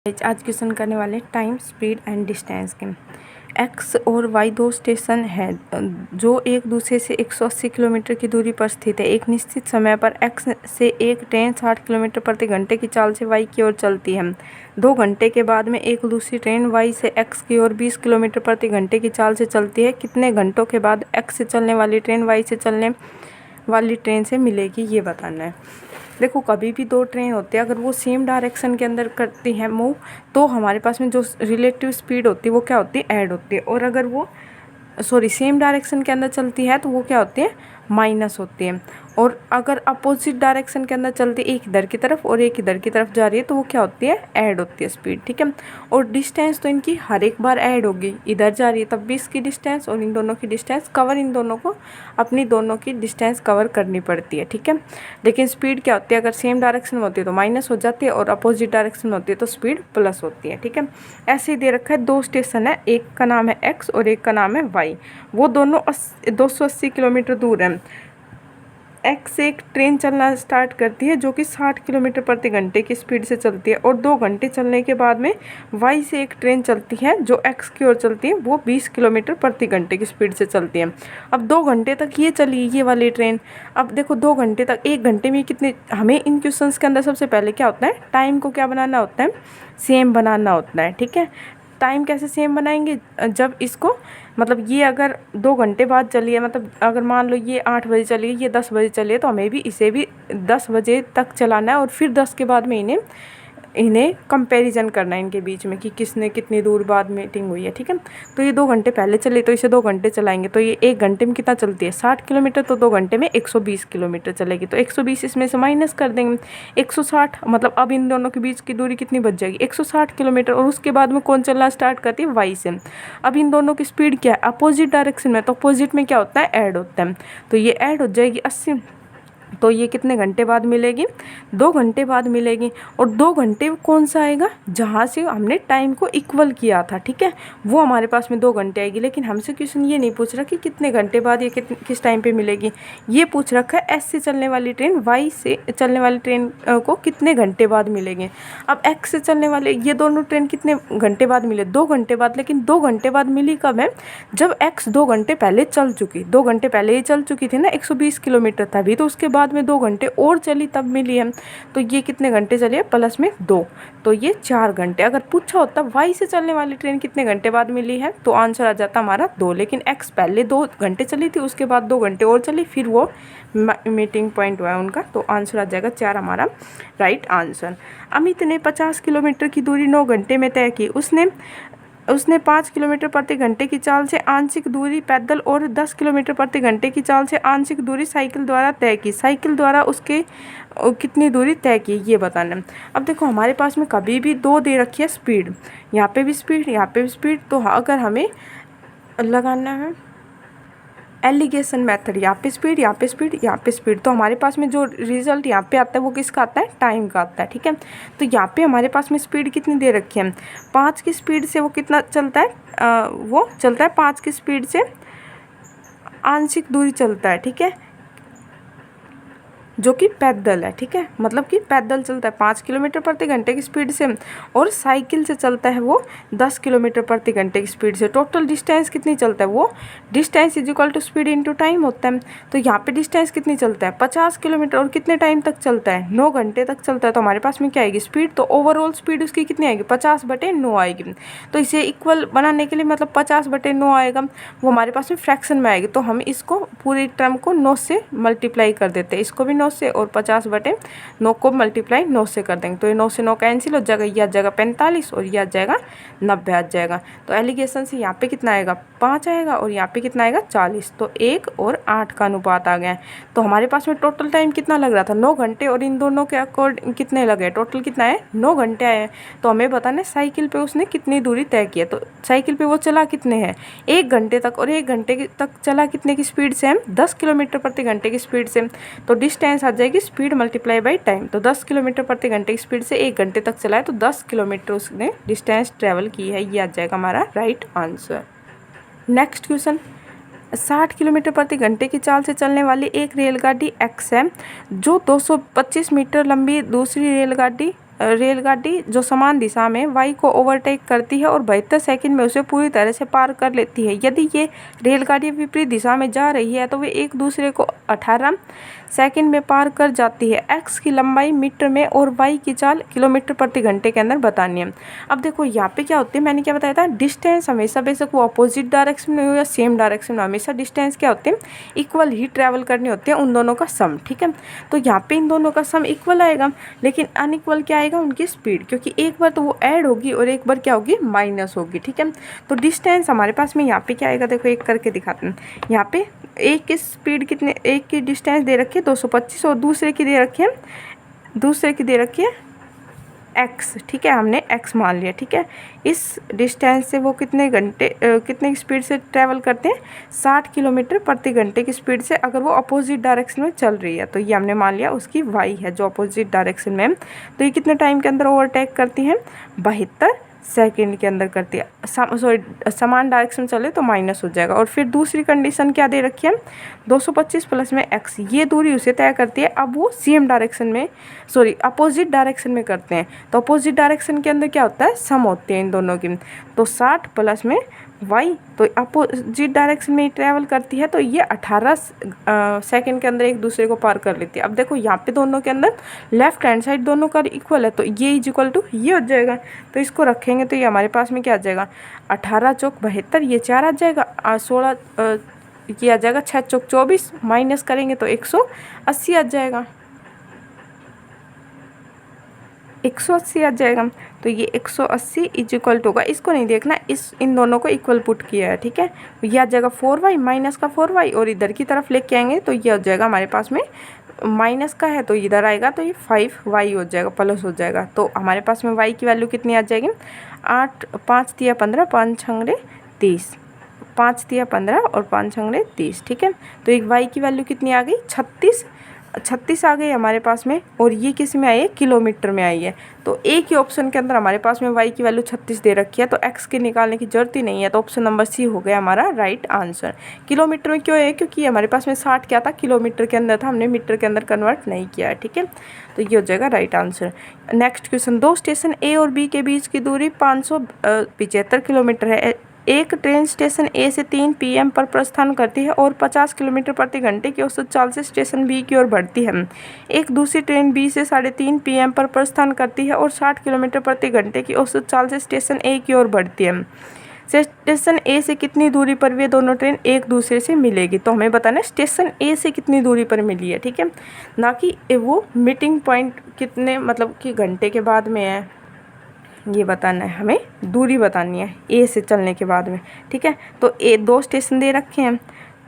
आज क्वेश्चन करने वाले टाइम, स्पीड एंड डिस्टेंस के। एक्स और वाई दो स्टेशन हैं जो एक दूसरे से 180 किलोमीटर की दूरी पर स्थित है। एक निश्चित समय पर एक्स से एक ट्रेन 60 किलोमीटर प्रति घंटे की चाल से वाई की ओर चलती है। 2 घंटे के बाद में एक दूसरी ट्रेन वाई से एक्स की ओर 20 किलोमीटर प्रति घंटे की चाल से चलती है। कितने घंटों के बाद एक्स से चलने वाली ट्रेन वाई से चलने वाली ट्रेन से मिलेगी, ये बताना है। देखो, कभी भी दो ट्रेन होती है, अगर वो सेम डायरेक्शन के अंदर करती है मूव, तो हमारे पास में जो रिलेटिव स्पीड होती है वो क्या होती है, ऐड होती है। और अगर वो सेम डायरेक्शन के अंदर चलती है तो वो क्या होती है, माइनस होती है। और अगर अपोजिट डायरेक्शन के अंदर चलती है, एक इधर की तरफ और एक इधर की तरफ जा रही है, तो वो क्या होती है, ऐड होती है स्पीड। ठीक है। और डिस्टेंस तो इनकी हर एक बार ऐड होगी, इधर जा रही है तब भी इसकी डिस्टेंस और इन दोनों की डिस्टेंस कवर, इन दोनों को अपनी दोनों की डिस्टेंस कवर करनी पड़ती है। ठीक है। लेकिन स्पीड क्या होती है, अगर सेम डायरेक्शन में होती है तो माइनस हो जाती है और अपोजिट डायरेक्शन में होती है तो स्पीड प्लस होती है। ठीक है। ऐसे ही दे रखा है, दो स्टेशन है, एक का नाम है एक्स और एक का नाम है वाई। वो दोनों 280 किलोमीटर दूर हैं। एक्स से एक ट्रेन चलना स्टार्ट करती है जो कि 60 किलोमीटर प्रति घंटे की स्पीड से चलती है, और 2 घंटे चलने के बाद में वाई से एक ट्रेन चलती है जो एक्स की ओर चलती है, वो 20 किलोमीटर प्रति घंटे की स्पीड से चलती है। अब 2 घंटे तक ये चली, ये वाली ट्रेन। अब देखो 2 घंटे तक, 1 घंटे में कितने, हमें इन क्वेश्चंस के अंदर सबसे पहले क्या होता है, टाइम को क्या बनाना होता है, सेम बनाना होता है। ठीक है। टाइम कैसे सेम बनाएंगे, जब इसको मतलब ये अगर 2 घंटे बाद चली है, मतलब अगर मान लो ये 8 बजे चली है, ये 10 बजे चली है, तो हमें भी इसे भी 10 बजे तक चलाना है और फिर 10 के बाद में इन्हें कंपैरिजन करना है इनके बीच में कि किसने कितनी दूर बाद मीटिंग हुई है। ठीक है। तो ये 2 घंटे पहले चले तो इसे 2 घंटे चलाएंगे, तो ये 1 घंटे में कितना चलती है, 60 किलोमीटर, तो 2 घंटे में 120 किलोमीटर चलेगी। तो 120 इसमें से माइनस कर देंगे, 160, मतलब अब इन दोनों के बीच की दूरी कितनी बच जाएगी, 160 किलोमीटर। और उसके बाद में कौन चलना स्टार्ट करती है, वाई से। अब इन दोनों की स्पीड क्या है, अपोजिट डायरेक्शन में, तो अपोजिट में क्या होता है, ऐड होता है, तो ये ऐड हो जाएगी 80। तो ये कितने घंटे बाद मिलेगी, 2 घंटे बाद मिलेगी। और 2 घंटे कौन सा आएगा, जहाँ से हमने टाइम को इक्वल किया था। ठीक है। वो हमारे पास में 2 घंटे आएगी। लेकिन हमसे क्वेश्चन ये नहीं पूछ रहा कि कितने घंटे बाद ये किस टाइम पे मिलेगी, ये पूछ रखा है एस से चलने वाली ट्रेन वाई से चलने वाली ट्रेन को कितने घंटे बाद मिलेंगे। अब एक्स से चलने वाले ये दोनों ट्रेन कितने घंटे बाद मिले, 2 घंटे बाद। लेकिन 2 घंटे बाद मिली कब है, जब एक्स 2 घंटे पहले चल चुकी, 2 घंटे पहले ही चल चुकी थी ना, 120 किलोमीटर, तभी तो उसके बाद में 2 घंटे और चली तब मिली है। तो ये कितने घंटे चली है, प्लस में 2, तो ये 4 घंटे। अगर पूछा होता वाई से चलने वाली ट्रेन कितने घंटे बाद मिली है, तो आंसर आ जाता हमारा 2। लेकिन एक्स पहले 2 घंटे चली थी, उसके बाद 2 घंटे और चली, फिर वो मीटिंग पॉइंट हुआ उनका, तो आंसर आ जाएगा 4 हमारा राइट आंसर। अमित ने 50 किलोमीटर की दूरी 9 घंटे में तय की। उसने 5 किलोमीटर प्रति घंटे की चाल से आंशिक दूरी पैदल और 10 किलोमीटर प्रति घंटे की चाल से आंशिक दूरी साइकिल द्वारा तय की। साइकिल द्वारा उसके कितनी दूरी तय की, ये बताना। अब देखो, हमारे पास में कभी भी 2 दे रखी है स्पीड, यहाँ पे भी स्पीड, यहाँ पे भी स्पीड, तो अगर हमें लगाना है एलिगेशन मेथड, यहाँ पे स्पीड, यहाँ पे स्पीड, यहाँ पे स्पीड, तो हमारे पास में जो रिजल्ट यहाँ पे आता है वो किसका आता है, टाइम का आता है। ठीक है। तो यहाँ पे हमारे पास में स्पीड कितनी दे रखी है, 5 की स्पीड से वो कितना चलता है, वो चलता है 5 की स्पीड से आंशिक दूरी चलता है। ठीक है। जो कि पैदल है। ठीक है। मतलब कि पैदल चलता है 5 किलोमीटर प्रति घंटे की स्पीड से, और साइकिल से चलता है वो 10 किलोमीटर प्रति घंटे की स्पीड से। टोटल डिस्टेंस कितनी चलता है, वो distance is equal to speed into time होता है। तो यहाँ पे डिस्टेंस कितनी चलता है, 50 किलोमीटर, और कितने टाइम तक चलता है, 9 घंटे तक चलता है। तो हमारे पास में क्या आएगी स्पीड, तो ओवरऑल स्पीड उसकी कितनी आएगी, 50/9 आएगी। तो इसे इक्वल बनाने के लिए मतलब 50/9 आएगा, वो हमारे पास में फ्रैक्शन में आएगी। तो हम इसको पूरी टर्म को 9 से मल्टीप्लाई कर देते हैं, इसको भी 9 से, और 50/9 को मल्टीप्लाई 9 से कर देंगे, तो ये 9 से 9 कैंसिल हो जाएगा, ये आ जाएगा 45 और ये आ जाएगा 90 आ जाएगा। तो एलिगेशन से यहाँ पे कितना आएगा, 5 आएगा, और यहाँ पे कितना आएगा 40, तो 1 और 8 का अनुपात आ गया है। तो हमारे पास में टोटल टाइम कितना लग रहा था, 9 घंटे, और इन दोनों के अकॉर्डिंग कितने लगे, टोटल कितना है, 9 घंटे आए हैं। तो हमें बताना है साइकिल पे उसने कितनी दूरी तय की है। तो साइकिल पे वो चला कितने हैं, 1 घंटे तक, और 1 घंटे तक चला कितने की स्पीड से, हम 10 किलोमीटर प्रति घंटे की स्पीड से। तो डिस्टेंस आ जाएगी स्पीड मल्टीप्लाई बाई टाइम, तो 10 किलोमीटर प्रति घंटे की स्पीड से 1 घंटे तक चला है, तो 10 किलोमीटर उसने डिस्टेंस ट्रेवल की है, ये आ जाएगा हमारा right answer. Next question, 60 kilometre प्रति घंटे की चाल से चलने वाली एक रेलगाड़ी एक्स है जो 225 मीटर लंबी दूसरी रेलगाड़ी रेलगाड़ी जो समान दिशा में वाई को ओवरटेक करती है और 72 सेकंड में उसे पूरी तरह से पार कर लेती है। यदि ये रेलगाड़ी विपरीत दिशा में जा रही है तो वे एक दूसरे को 18 सेकंड में पार कर जाती है। एक्स की लंबाई मीटर में और वाई की चाल किलोमीटर प्रति घंटे के अंदर बतानी है। अब देखो यहाँ पे क्या होती है, मैंने क्या बताया था, डिस्टेंस हमेशा बेशक वो अपोजिट डायरेक्शन में हो या सेम डायरेक्शन में, हमेशा डिस्टेंस क्या होते हैं, इक्वल ही ट्रैवल करनी होती है उन दोनों का सम। ठीक है, तो यहाँ पे इन दोनों का सम इक्वल आएगा, लेकिन अनइक्वल क्या आएगा, उनकी स्पीड, क्योंकि एक बार तो वो ऐड होगी और एक बार क्या होगी, माइनस होगी। ठीक है, तो डिस्टेंस हमारे पास में यहाँ पे क्या आएगा, देखो एक करके दिखाते हैं। यहाँ पे एक की स्पीड कितने, एक की डिस्टेंस दे रखी है 225 और दूसरे की दे रखी है x। ठीक है, हमने x मान लिया। ठीक है, इस डिस्टेंस से वो कितने की स्पीड से ट्रैवल करते हैं, 60 किलोमीटर प्रति घंटे की स्पीड से, अगर वो अपोजिट डायरेक्शन में चल रही है। तो ये हमने मान लिया उसकी y है जो अपोजिट डायरेक्शन में है। तो ये कितने टाइम के अंदर ओवरटेक करती हैं, 72 सेकंड के अंदर करती है। समान डायरेक्शन चले तो माइनस हो जाएगा। और फिर दूसरी कंडीशन क्या दे रखी है, 225 प्लस में x, ये दूरी उसे तय करती है। अब वो सेम डायरेक्शन में, अपोजिट डायरेक्शन में करते हैं। तो अपोजिट डायरेक्शन के अंदर क्या होता है, सम होते हैं इन दोनों की। तो 60 प्लस में y, तो अपोजिट डायरेक्शन में ट्रैवल करती है, तो ये 18 सेकंड के अंदर एक दूसरे को पार कर लेती है। अब देखो यहाँ पे दोनों के अंदर लेफ्ट हैंड साइड दोनों का इक्वल है, तो ये इज इक्वल टू ये हो जाएगा। तो इसको रखेंगे तो ये हमारे पास में क्या आ जाएगा, 18 चौक 72, ये 4 आ जाएगा, 16 ये आ जाएगा, 6 चौक 24, माइनस करेंगे तो 180 आ जाएगा, 180 आ जाएगा। तो ये 180 इज इक्वल टू होगा, इसको नहीं देखना, इन दोनों को इक्वल पुट किया है। ठीक है, ये आ जाएगा 4y माइनस का 4y, और इधर की तरफ लेके आएंगे तो ये हो जाएगा हमारे पास में, माइनस का है तो इधर आएगा, तो ये 5y हो जाएगा, प्लस हो जाएगा। तो हमारे पास में y की वैल्यू कितनी आ जाएगी, 8 5 तिया 15, 5 छंगड़े 30, 5 तिया 15 और 5 छंगड़े 30। ठीक है, तो एक y की वैल्यू कितनी आ गई, 36 आ गई हमारे पास में, और ये किस में आई है, किलोमीटर में आई है। तो एक ही ऑप्शन के अंदर हमारे पास में y की वैल्यू 36 दे रखी है, तो x के निकालने की जरूरत ही नहीं है। तो ऑप्शन नंबर सी हो गया हमारा राइट आंसर। किलोमीटर में क्यों है, क्योंकि हमारे पास में 60 क्या था, किलोमीटर के अंदर था, हमने मीटर के अंदर कन्वर्ट नहीं किया है। ठीक है, तो ये हो जाएगा right answer. Next question, 2 station A और बी के बीच की दूरी 575 किलोमीटर है। एक ट्रेन स्टेशन ए से 3 PM पर प्रस्थान करती है और 50 किलोमीटर प्रति घंटे की औसत चाल से स्टेशन बी की ओर बढ़ती है। एक दूसरी ट्रेन बी से 3:30 PM पर प्रस्थान करती है और 60 किलोमीटर प्रति घंटे की औसत चाल से स्टेशन ए की ओर बढ़ती है। स्टेशन ए से कितनी दूरी पर वे दोनों ट्रेन एक दूसरे से मिलेगी। तो हमें बताना है स्टेशन ए से कितनी दूरी पर मिली है। ठीक है, ना कि वो मीटिंग पॉइंट कितने मतलब कि घंटे के बाद में है, ये बताना है, हमें दूरी बतानी है ए से चलने के बाद में। ठीक है, तो 2 स्टेशन दे रखे हैं,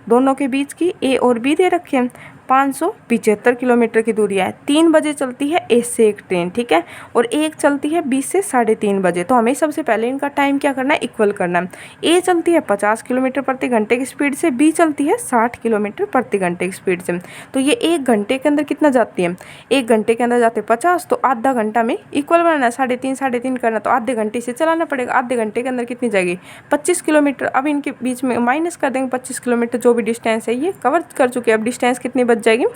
दोनों के बीच की ए और बी दे रखे हैं, 575 किलोमीटर की दूरी है। 3 बजे चलती है ए से एक ट्रेन, ठीक है, और एक चलती है बी से 3:30 बजे। तो हमें सबसे पहले इनका टाइम क्या करना है, इक्वल करना है। ए चलती है 50 किलोमीटर प्रति घंटे की स्पीड से, बी चलती है 60 किलोमीटर प्रति घंटे की स्पीड से। तो ये 1 घंटे के अंदर कितना जाती है, 1 घंटे के अंदर जाते 50, तो आधा घंटा में इक्वल बनाना है, 3.5 करना, तो आधे घंटे से चलाना पड़ेगा। आधे घंटे के अंदर कितनी जाएगी, 25 किलोमीटर। अब इनके बीच में माइनस कर देंगे 25 किलोमीटर, जो भी डिस्टेंस है ये कवर कर चुके हैं। अब डिस्टेंस कितनी बच जाएगी,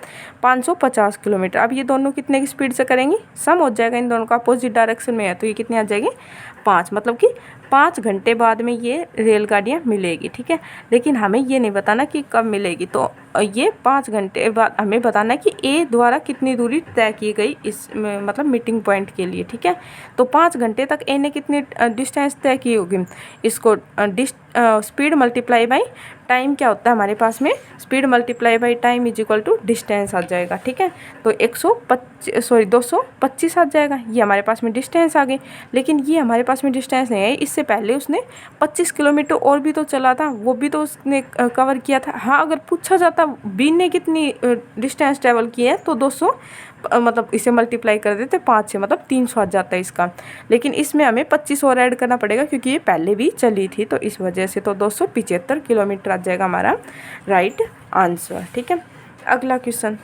550 किलोमीटर। अब ये दोनों कितने की स्पीड से करेंगी, सम हो जाएगा, इन दोनों का अपोजिट डायरेक्शन में है, तो ये कितनी आ जाएगी, 5, मतलब कि 5 घंटे बाद में ये रेलगाड़ियाँ मिलेगी। ठीक है, लेकिन हमें ये नहीं बताना कि कब मिलेगी, तो ये 5 घंटे बाद हमें बताना है कि ए द्वारा कितनी दूरी तय की गई इस मतलब मीटिंग पॉइंट के लिए। ठीक है, तो 5 घंटे तक ए ने कितनी डिस्टेंस तय की होगी, इसको स्पीड मल्टीप्लाई बाई टाइम क्या होता है हमारे पास में, speed multiply by time is equal to distance आ जाएगा। ठीक है, तो 225 आ जाएगा, ये हमारे पास में डिस्टेंस आ गई। लेकिन ये हमारे पास में डिस्टेंस नहीं है, इससे पहले उसने 25 किलोमीटर और भी तो चला था, वो भी तो उसने कवर किया था। हाँ, अगर पूछा जाता बी ने कितनी डिस्टेंस ट्रेवल की है, तो 200 मतलब इसे मल्टीप्लाई कर देते 5 से, मतलब 300 आ जाता है इसका। लेकिन इसमें हमें 25 और ऐड करना पड़ेगा, क्योंकि ये पहले भी चली थी, तो इस वजह से तो 275 किलोमीटर आ जाएगा हमारा राइट आंसर। ठीक है, अगला क्वेश्चन,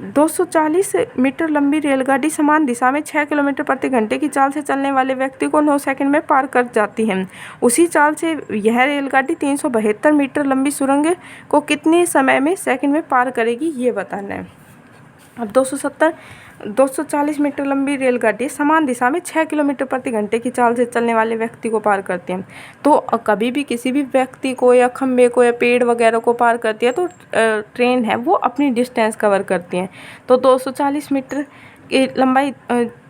240 मीटर लंबी रेलगाड़ी समान दिशा में 6 किलोमीटर प्रति घंटे की चाल से चलने वाले व्यक्ति को 9 सेकंड में पार कर जाती है। उसी चाल से यह रेलगाड़ी 372 मीटर लंबी सुरंग को कितने समय में सेकंड में पार करेगी, ये बताना है। अब 270 240 मीटर लंबी रेलगाड़ी समान दिशा में 6 किलोमीटर प्रति घंटे की चाल से चलने वाले व्यक्ति को पार करते हैं। तो कभी भी किसी भी व्यक्ति को या खंबे को या पेड़ वगैरह को पार करती है तो ट्रेन है वो अपनी डिस्टेंस कवर करती है। तो 240 मीटर की लंबाई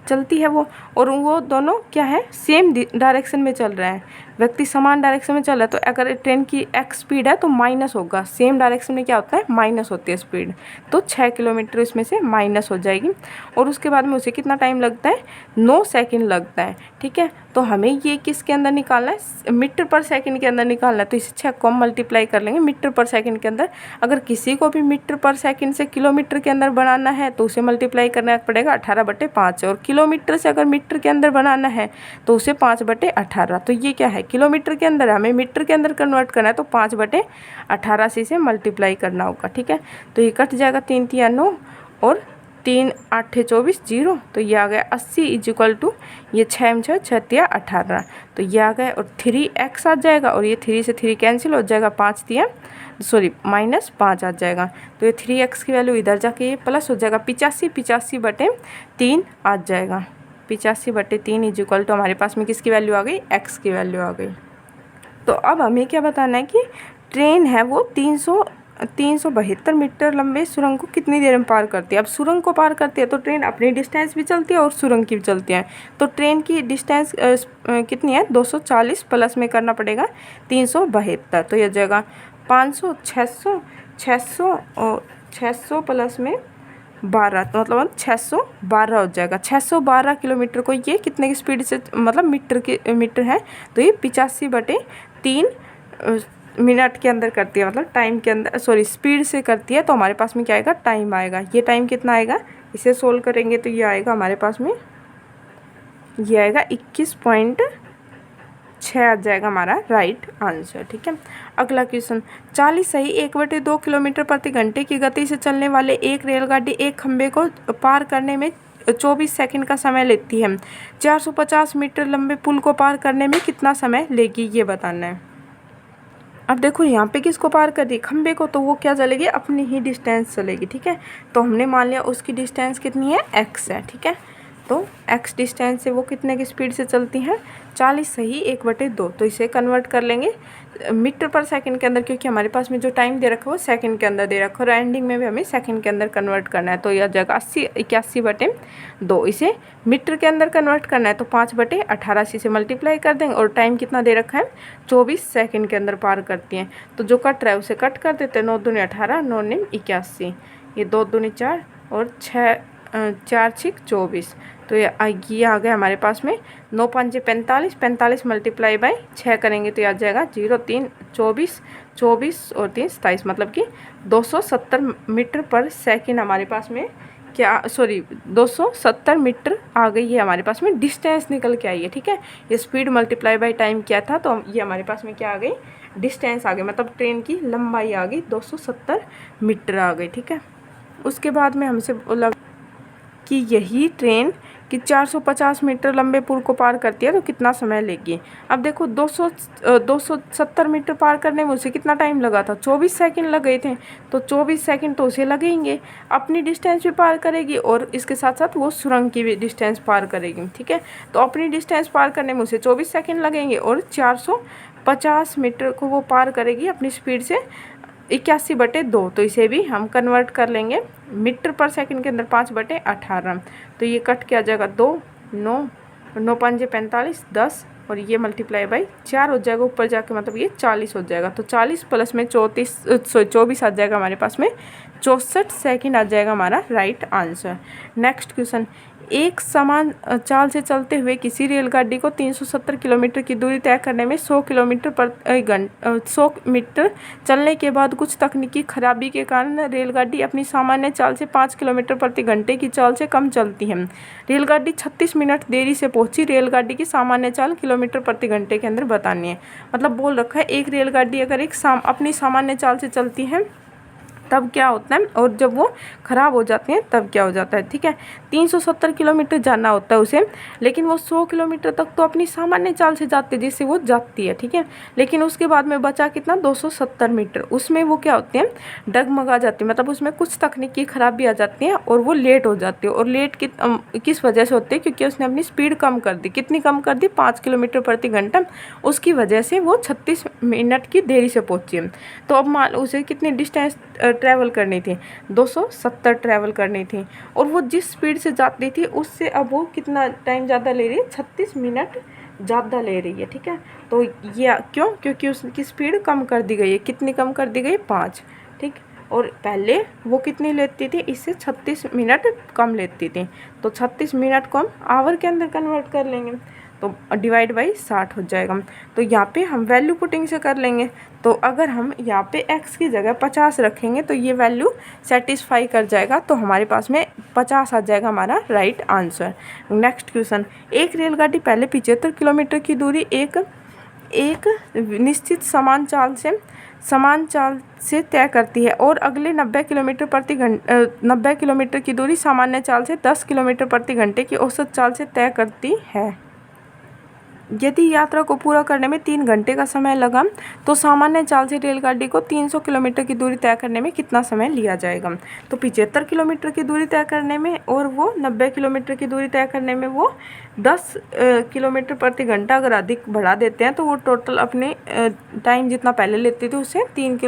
चलती है वो, और वो दोनों क्या है, सेम डायरेक्शन में चल रहे हैं, व्यक्ति समान डायरेक्शन में चल रहा है। तो अगर ट्रेन की एक्स स्पीड है तो माइनस होगा, सेम डायरेक्शन में क्या होता है, माइनस होती है स्पीड। तो 6 किलोमीटर इसमें से माइनस हो जाएगी। और उसके बाद में उसे कितना टाइम लगता है, 9 सेकंड लगता है। ठीक है, तो हमें ये किसके अंदर निकालना है, मीटर पर सेकंड के अंदर निकालना है। तो इसे 6 को हम मल्टीप्लाई कर लेंगे मीटर पर सेकंड के अंदर। अगर किसी को भी मीटर पर सेकंड से किलोमीटर के अंदर बनाना है तो उसे मल्टीप्लाई करना पड़ेगा 18/5, और किलोमीटर से अगर मीटर के अंदर बनाना है तो उसे 5/18। तो ये क्या है, किलोमीटर के अंदर, हमें मीटर के अंदर कन्वर्ट करना है तो 5/18 से इसे मल्टीप्लाई करना होगा। ठीक है, तो ये कट जाएगा, 3 3 9 और 3 8 24 0। तो ये आ गया 80 इक्वल टू, ये 6 6 6 18। तो ये आ गया, और 3x आ जाएगा, और ये 3 से 3 कैंसिल हो जाएगा, -5 आ जाएगा। तो ये 3x की वैल्यू इधर जाके ये प्लस हो जाएगा, 85/3 आ जाएगा। 85/3 इक्वल टू हमारे पास में किसकी वैल्यू आ गई, x की वैल्यू आ गई। तो अब हमें क्या बताना है कि ट्रेन है वो 372 मीटर लंबे सुरंग को कितनी देर में पार करती है। अब सुरंग को पार करती है तो ट्रेन अपनी डिस्टेंस भी चलती है और सुरंग की भी चलती है। तो ट्रेन की डिस्टेंस कितनी है, 240 प्लस में करना पड़ेगा 372। तो यह जाएगा 500 600 और 600 प्लस में 12, तो मतलब 612 हो जाएगा। 612 किलोमीटर को ये कितने की स्पीड से, मतलब मीटर है, तो ये 85/3 मिनट के अंदर करती है, मतलब टाइम के अंदर, सॉरी स्पीड से करती है। तो हमारे पास में क्या आएगा, टाइम आएगा। ये टाइम कितना आएगा, इसे सोल्व करेंगे तो ये आएगा हमारे पास में, ये आएगा 21.6 आ जाएगा हमारा राइट आंसर। ठीक है, अगला क्वेश्चन, 40 सही 1/2 किलोमीटर प्रति घंटे की गति से चलने वाले एक रेलगाड़ी एक खंबे को पार करने में 24 सेकंड का समय लेती है। 450 मीटर लंबे पुल को पार करने में कितना समय लेगी, ये बताना है। अब देखो यहाँ पे किसको पार कर दी, खंबे को, तो वो क्या चलेगी, अपनी ही डिस्टेंस चलेगी। ठीक है, तो हमने मान लिया उसकी डिस्टेंस कितनी है, x है। ठीक है, तो x डिस्टेंस से वो कितने की स्पीड से चलती हैं, 40 सही 1/2। तो इसे कन्वर्ट कर लेंगे मीटर पर सेकंड के अंदर, क्योंकि हमारे पास में जो टाइम दे रखा है वो सेकंड के अंदर दे रखा है, और एंडिंग में भी हमें सेकंड के अंदर कन्वर्ट करना है। तो यह जगह 81/2। इसे मीटर के अंदर कन्वर्ट करना है तो 5/18 से माल्टीप्लाई कर देंगे, और टाइम कितना दे रखा है, 24 सेकंड के अंदर पार करती हैं। तो जो कट रहा है उसे कट कर देते हैं, 9 दूनी 18, 9 9 81, ये 2 दूनी 4 और 4 6 24। तो ये आ गया हमारे पास में 9 5 45, 45 मल्टीप्लाई बाई 6 करेंगे तो ये आ जाएगा 0 3 24, 24 और 3 27, मतलब कि 270 मीटर पर सेकंड हमारे पास में क्या, सॉरी 270 मीटर आ गई है हमारे पास में, डिस्टेंस निकल के आई है। ठीक है, ये स्पीड मल्टीप्लाई बाई टाइम क्या था, तो ये हमारे पास में क्या आ गई, डिस्टेंस आ गई, मतलब ट्रेन की लंबाई आ गई 270 मीटर आ गई। ठीक है, उसके बाद में हमसे बोला कि यही ट्रेन कि 450 मीटर लंबे पुल को पार करती है तो कितना समय लेगी। अब देखो 270 मीटर पार करने में उसे कितना टाइम लगा था, 24 सेकंड लग गए थे। तो 24 सेकंड तो उसे लगेंगे, अपनी डिस्टेंस भी पार करेगी और इसके साथ साथ वो सुरंग की भी डिस्टेंस पार करेगी। ठीक है, तो अपनी डिस्टेंस पार करने में उसे 24 सेकंड लगेंगे, और 450 मीटर को वो पार करेगी अपनी स्पीड से 81/2। तो इसे भी हम कन्वर्ट कर लेंगे मीटर पर सेकंड के अंदर 5/18। तो ये कट क्या आ जाएगा, 2 9 9 5 45 10, और ये मल्टीप्लाई बाई 4 हो जाएगा ऊपर जाके, मतलब ये 40 हो जाएगा। तो 40 प्लस में 24 आ जाएगा हमारे पास में, 64 सेकंड आ जाएगा हमारा राइट आंसर। नेक्स्ट क्वेश्चन, एक समान चाल से चलते हुए किसी रेलगाड़ी को 370 किलोमीटर की दूरी तय करने में 100 मीटर चलने के बाद कुछ तकनीकी खराबी के कारण रेलगाड़ी अपनी सामान्य चाल से 5 किलोमीटर प्रति घंटे की चाल से कम चलती है। रेलगाड़ी 36 मिनट देरी से पहुंची, रेलगाड़ी की सामान्य चाल किलोमीटर प्रति घंटे के अंदर बतानी है। मतलब बोल रखा है एक रेलगाड़ी अगर अपनी सामान्य चाल से चलती है तब क्या होता है, और जब वो ख़राब हो जाते हैं तब क्या हो जाता है, ठीक है। 370 किलोमीटर जाना होता है उसे, लेकिन वो 100 किलोमीटर तक तो अपनी सामान्य चाल से जाते हैं जिससे वो जाती है, ठीक है। लेकिन उसके बाद में बचा कितना, 270 मीटर, उसमें वो क्या होते हैं, डगमगा जाती है, मतलब उसमें कुछ तकनीकी खराबी आ जाती है और वो लेट हो जाती है। और लेट किस वजह से होती है, क्योंकि उसने अपनी स्पीड कम कर दी। कितनी कम कर दी, 5 किलोमीटर प्रति घंटा, उसकी वजह से वो 36 मिनट की देरी से पहुंची है। तो अब मान उसे कितनी डिस्टेंस ट्रैवल करनी थी, 270 ट्रैवल करनी थी, और वो जिस स्पीड से जाती थी उससे अब वो कितना टाइम ज़्यादा ले रही है, 36 मिनट ज़्यादा ले रही है, ठीक है। तो ये क्यों, क्योंकि उसकी स्पीड कम कर दी गई है। कितनी कम कर दी गई, 5, ठीक। और पहले वो कितनी लेती थी, इससे 36 मिनट कम लेती थी। तो 36 मिनट को हम आवर के अंदर कन्वर्ट कर लेंगे, तो डिवाइड बाई 60 हो जाएगा। तो यहाँ पे हम वैल्यू पुटिंग से कर लेंगे। तो अगर हम यहाँ पे x की जगह 50 रखेंगे तो ये वैल्यू सेटिस्फाई कर जाएगा, तो हमारे पास में 50 आ जाएगा हमारा राइट आंसर। नेक्स्ट क्वेश्चन, एक रेलगाड़ी पहले 75 किलोमीटर की दूरी एक निश्चित समान चाल से तय करती है और अगले 90 किलोमीटर की दूरी सामान्य चाल से 10 किलोमीटर प्रति घंटे की औसत चाल से तय करती है। यदि यात्रा को पूरा करने में 3 घंटे का समय लगा तो सामान्य चाल से रेलगाड़ी को 300 किलोमीटर की दूरी तय करने में कितना समय लिया जाएगा। तो 75 किलोमीटर की दूरी तय करने में और वो 90 किलोमीटर की दूरी तय करने में वो 10 किलोमीटर प्रति घंटा अगर अधिक बढ़ा देते हैं तो वो टोटल अपने टाइम जितना पहले लेती थी उससे 3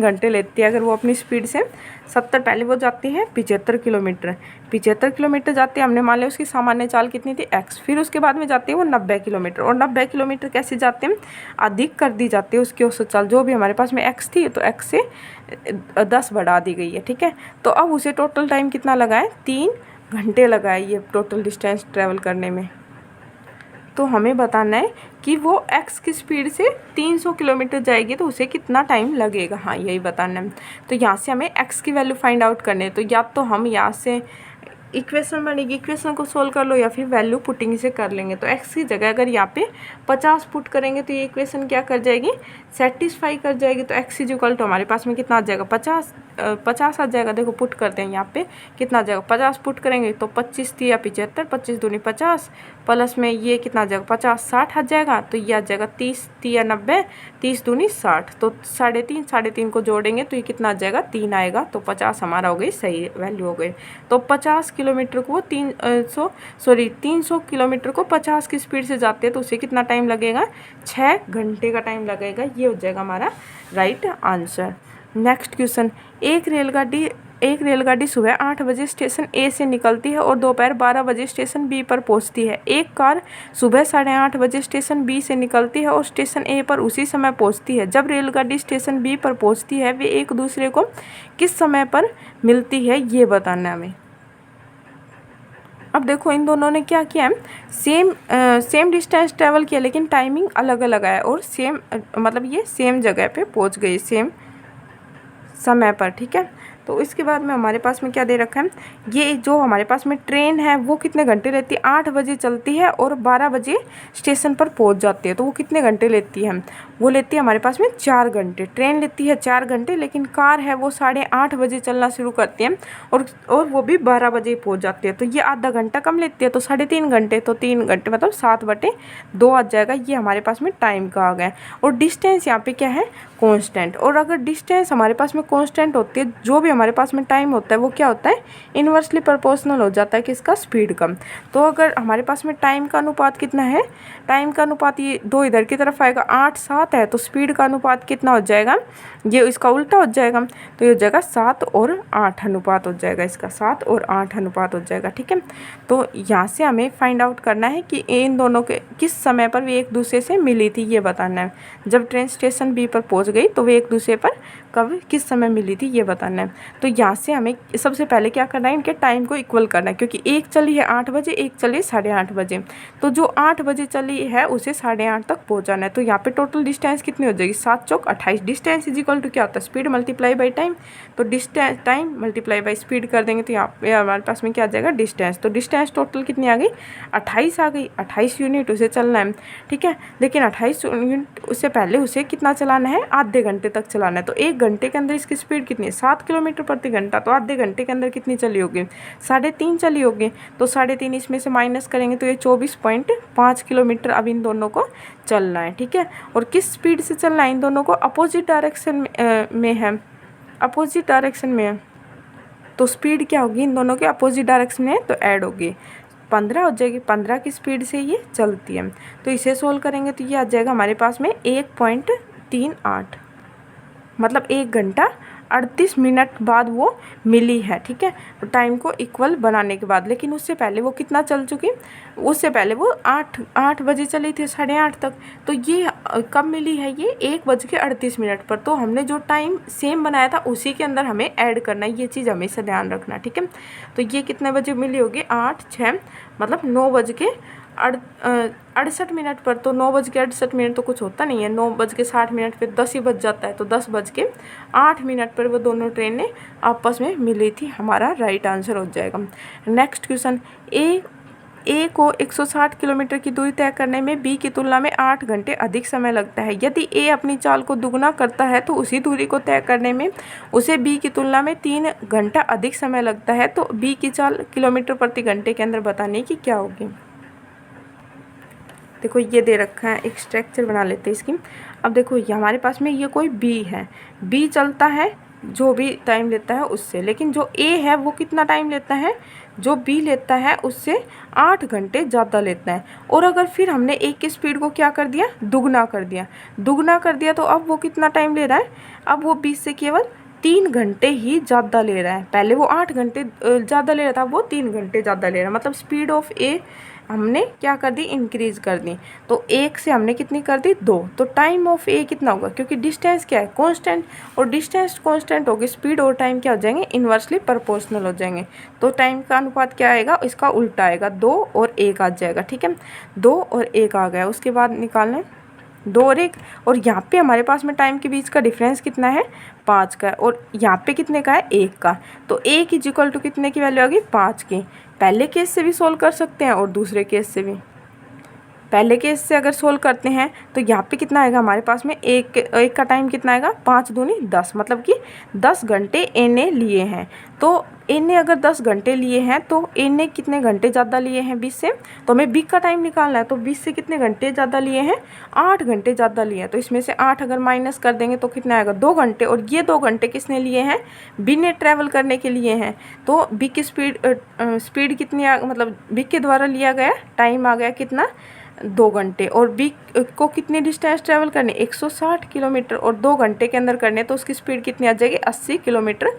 घंटे लेती है। अगर वो अपनी स्पीड से 70 पहले वो जाती है 75 किलोमीटर जाती है, हमने मान लिया उसकी सामान्य चाल कितनी थी x, फिर उसके बाद में जाती है वो 90 किलोमीटर, और 90 किलोमीटर कैसे जाते हैं, अधिक कर दी जाती है उसकी औसत चाल, जो भी हमारे पास में x थी तो x से 10 बढ़ा दी गई है, ठीक है। तो अब उसे टोटल टाइम कितना लगा है, 3 घंटे लगा है ये टोटल डिस्टेंस ट्रैवल करने में। तो हमें बताना है कि वो x की स्पीड से 300 किलोमीटर जाएगी तो उसे कितना टाइम लगेगा, हाँ यही बताना है। तो यहाँ से हमें x की वैल्यू फाइंड आउट करनी है। तो या तो हम यहाँ से इक्वेशन बनेगी, इक्वेशन को सोल्व कर लो, या फिर वैल्यू पुटिंग से कर लेंगे। तो x की जगह अगर यहाँ पे 50 पुट करेंगे तो ये इक्वेशन क्या कर जाएगी, सेटिस्फाई कर जाएगी। तो x इक्वल टू हमारे पास में कितना आ जाएगा, 50 आ जाएगा। देखो पुट करते हैं यहाँ पे कितना आ जाएगा, 50 पुट करेंगे तो 25 थी या 75, 25 दूनी 50, प्लस में ये कितना आ जाएगा 50, 60 आ जाएगा। तो ये आ जाएगा 30 थी या 90, 30 दूनी 60, तो 3.5 को जोड़ेंगे तो ये कितना आ जाएगा, 3 आएगा। तो 50 हमारा हो गई, सही वैल्यू हो गई। तो 50 किलोमीटर को 300 किलोमीटर को 50 की स्पीड से जाते हैं तो उसे कितना टाइम लगेगा, 6 घंटे का टाइम लगेगा। ये हो जाएगा हमारा राइट आंसर। नेक्स्ट क्वेश्चन, एक रेलगाड़ी सुबह 8 बजे स्टेशन ए से निकलती है और दोपहर 12 बजे स्टेशन बी पर पहुंचती है। एक कार सुबह 8:30 बजे स्टेशन बी से निकलती है और स्टेशन ए पर उसी समय पहुंचती है। जब रेलगाड़ी स्टेशन बी पर पहुंचती है वे एक दूसरे को किस समय पर मिलती है, ये बताना है हमें। अब देखो इन दोनों ने क्या किया है, सेम डिस्टेंस ट्रैवल किया लेकिन टाइमिंग अलग अलग है, और सेम मतलब ये सेम जगह पे पहुंच गई सेम समय पर, ठीक है। तो इसके बाद में हमारे पास में क्या दे रखा है, ये जो हमारे पास में ट्रेन है वो कितने घंटे लेती है, 8 बजे चलती है और 12 बजे स्टेशन पर पहुंच जाती है। तो वो कितने घंटे लेती है, वो लेती है हमारे पास में 4 घंटे। ट्रेन लेती है 4 घंटे, लेकिन कार है वो 8:30 बजे चलना शुरू करती है और वो भी 12 बजे पहुँच जाती है। तो ये आधा घंटा कम लेती है, तो 3.5 घंटे, तो 3 घंटे मतलब 7/2 आ जाएगा। ये हमारे पास में टाइम का आ गया। और डिस्टेंस यहाँ पे क्या है, कांस्टेंट। और अगर डिस्टेंस हमारे पास में कांस्टेंट होती है, जो भी हमारे पास में टाइम होता है वो क्या होता है, इन्वर्सली प्रोपोर्शनल हो जाता है किसका, स्पीड का। तो अगर हमारे पास में टाइम का अनुपात कितना है, टाइम का अनुपात ये 2 इधर की तरफ आएगा, 8-7 है, तो स्पीड का अनुपात कितना हो जाएगा, ये इसका उल्टा हो जाएगा। तो ये हो जाएगा 7 और 8 अनुपात हो जाएगा, इसका 7 और 8 अनुपात हो जाएगा, ठीक है। तो यहाँ से हमें फाइंड आउट करना है कि इन दोनों के किस समय पर वे एक दूसरे से मिली थी, ये बताना है। जब ट्रेन स्टेशन बी पर पहुँच गई तो वे एक दूसरे पर कब किस समय मिली थी, ये बताना है। तो यहाँ से हमें सबसे पहले क्या करना है, इनके टाइम को इक्वल करना है, क्योंकि एक चली है 8 बजे, एक चली 8:30 बजे। तो जो 8 बजे चली है उसे 8:30 तक पहुँचाना है। तो यहाँ पे टोटल डिस्टेंस कितनी हो जाएगी, 7 चौक 28। डिस्टेंस इज इक्वल टू क्या होता है, स्पीड मल्टीप्लाई बाई टाइम। तो distance time multiply by speed कर देंगे तो यहाँ पे हमारे पास में क्या आ जाएगा, डिस्टेंस। तो डिस्टेंस टोटल कितनी आ गई, 28 आ गई। 28 यूनिट उसे चलना है, ठीक है। लेकिन 28 यूनिट उससे पहले उसे कितना चलाना है, आधे घंटे तक चलाना है। तो 1 घंटे के अंदर इसकी स्पीड कितनी है, 7 किलोमीटर प्रति घंटा। तो आधे घंटे के अंदर कितनी चली होगी, 3.5 चली होगी। तो 3.5 इसमें से माइनस करेंगे तो ये 24.5 किलोमीटर अब इन दोनों को चलना है, ठीक है। और किस स्पीड से चलना है इन दोनों को, अपोजिट डायरेक्शन में है, अपोजिट डायरेक्शन में है। तो स्पीड क्या होगी इन दोनों के अपोजिट डायरेक्शन में, तो ऐड होगी, 15 हो जाएगी। 15 की स्पीड से ये चलती है। तो इसे सोल्व करेंगे तो ये आ जाएगा हमारे पास में 1.38, मतलब 1 घंटा 38 मिनट बाद वो मिली है, ठीक है। तो टाइम को इक्वल बनाने के बाद, लेकिन उससे पहले वो कितना चल चुकी, उससे पहले वो 8 बजे चली थी, 8:30 तक। तो ये कब मिली है, ये 1:38 पर। तो हमने जो टाइम सेम बनाया था उसी के अंदर हमें ऐड करना है, ये चीज़ हमेशा ध्यान रखना, ठीक है। तो ये कितने बजे मिली होगी, 8-6 मतलब 9:68 पर। तो 9:68 तो कुछ होता नहीं है, 9:60 पे 10 ही बज जाता है। तो 10:08 पर वो दोनों ट्रेनें आपस में मिली थी, हमारा राइट आंसर हो जाएगा। नेक्स्ट क्वेश्चन, ए को 160 किलोमीटर की दूरी तय करने में बी की तुलना में 8 घंटे अधिक समय लगता है। यदि ए अपनी चाल को दुगना करता है तो उसी दूरी को तय करने में उसे बी की तुलना में 3 घंटा अधिक समय लगता है। तो बी की चाल किलोमीटर प्रति घंटे के अंदर बताने की क्या होगी। देखो ये दे रखा है, एक स्ट्रक्चर बना लेते हैं इसकी। अब देखो ये हमारे पास में ये कोई बी है, बी चलता है जो भी टाइम लेता है उससे, लेकिन जो ए है वो कितना टाइम लेता है, जो बी लेता है उससे 8 घंटे ज़्यादा लेता है। और अगर फिर हमने ए की स्पीड को क्या कर दिया, दुगना कर दिया, तो अब वो कितना टाइम ले रहा है, अब वो बी से केवल 3 घंटे ही ज़्यादा ले रहा है। पहले वो 8 घंटे ज़्यादा ले रहा था, वो 3 घंटे ज़्यादा ले रहा है। मतलब स्पीड ऑफ ए हमने क्या कर दी, इंक्रीज़ कर दी। तो 1 से हमने कितनी कर दी, 2। तो टाइम ऑफ ए कितना होगा, क्योंकि डिस्टेंस क्या है, कांस्टेंट, और डिस्टेंस कांस्टेंट होगी, स्पीड और टाइम क्या हो जाएंगे, इन्वर्सली प्रोपोर्शनल हो जाएंगे। तो टाइम का अनुपात क्या आएगा, इसका उल्टा आएगा, 2 और 1 आ जाएगा, ठीक है। 2 और 1 आ गया, उसके बाद निकालना 2 और 1। और यहाँ पे हमारे पास में टाइम के बीच का डिफरेंस कितना है, 5 का है, और यहाँ पे कितने का है, 1 का। तो 1 इज इक्वल टू कितने की वैल्यू आ गई, 5 की। पहले केस से भी सोल्व कर सकते हैं और दूसरे केस से भी। पहले केस से अगर सोल्व करते हैं तो यहाँ पे कितना आएगा हमारे पास में, एक का टाइम कितना आएगा, 5 दूनी 10, मतलब कि 10 घंटे ए ने लिए हैं। तो ए ने अगर 10 घंटे लिए हैं तो ए ने कितने घंटे ज़्यादा लिए हैं 20 से, तो हमें बी का टाइम निकालना है। तो 20 से कितने घंटे ज़्यादा लिए हैं, 8 घंटे ज़्यादा लिए हैं। तो इसमें से 8 अगर माइनस कर देंगे तो कितना आएगा, 2 घंटे। और ये 2 घंटे किसने लिए हैं, बी ने ट्रैवल करने के लिए हैं। तो बी की स्पीड कितनी मतलब बी के द्वारा लिया गया टाइम आ गया कितना, 2 घंटे। और बी को कितनी डिस्टेंस ट्रैवल करनी, 160 किलोमीटर, और 2 घंटे के अंदर करने, तो उसकी स्पीड कितनी आ जाएगी, 80 किलोमीटर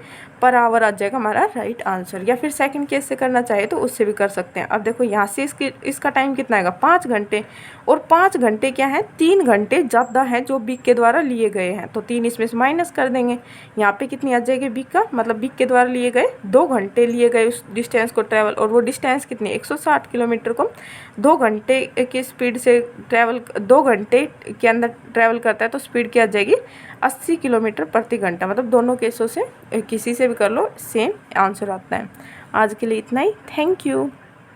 पर आवर आ जाएगा हमारा राइट आंसर। या फिर सेकंड केस से करना चाहे तो उससे भी कर सकते हैं। अब देखो यहाँ से इसका टाइम कितना आएगा, 5 घंटे, और 5 घंटे क्या है, 3 घंटे ज़्यादा है जो बी के द्वारा लिए गए हैं। तो 3 इसमें से माइनस कर देंगे, यहाँ पे कितनी आ जाएगी बी का, मतलब बी के द्वारा लिए गए 2 घंटे लिए गए उस डिस्टेंस को ट्रैवल, और वो डिस्टेंस कितनी, 160 किलोमीटर को 2 घंटे की स्पीड से ट्रैवल, 2 घंटे के अंदर ट्रैवल करता है। तो स्पीड क्या आ जाएगी, 80 किलोमीटर प्रति घंटा। मतलब दोनों केसों से किसी से भी कर लो सेम आंसर आता है। आज के लिए इतना ही, थैंक यू।